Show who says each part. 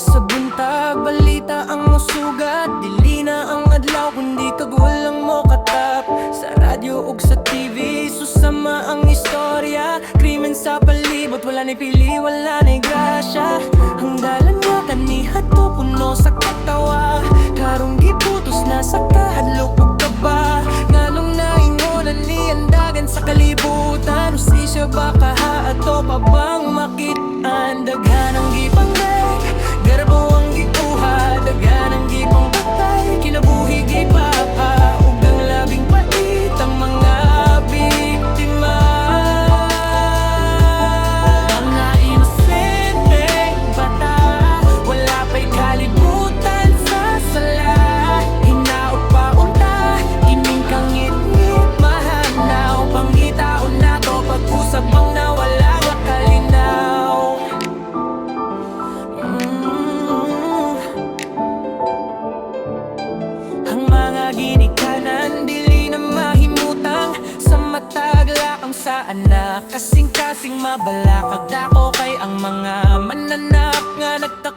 Speaker 1: Sa buntag, balita ang musugat. Dili na ang adlaw, kundi kagulang mo katap. Sa radyo ug sa TV, susama ang istorya. Krimen sa palibot, wala ni pili, wala ni grasya. Ang dalan nga kanihat to, puno sa katawa. Karong giputos na sa kahadlok ug kaba. Nganong naingonan ni andagan sa kalibutan. Usisya ba kaha ato pa bang makitaan? Daghan ang gipanggay, garbo ang gikuha. Daghan ang gipang patay, kinabuhi gipapa. Ug ang labing pait ang mga biktima. Mga inosenteng bata, wala pa'y kalibutan sa sala. Hinaot pa unta, ining kangit-ngit mahanaw. Pangitaon na to, pag-usap ang nawala nga kalinaw. Ang mga ginikanan, dili na mahimutang. Sa matagla ang sa anak, kasing-kasing mabalakag dako kay ang mga mananap nga nagtak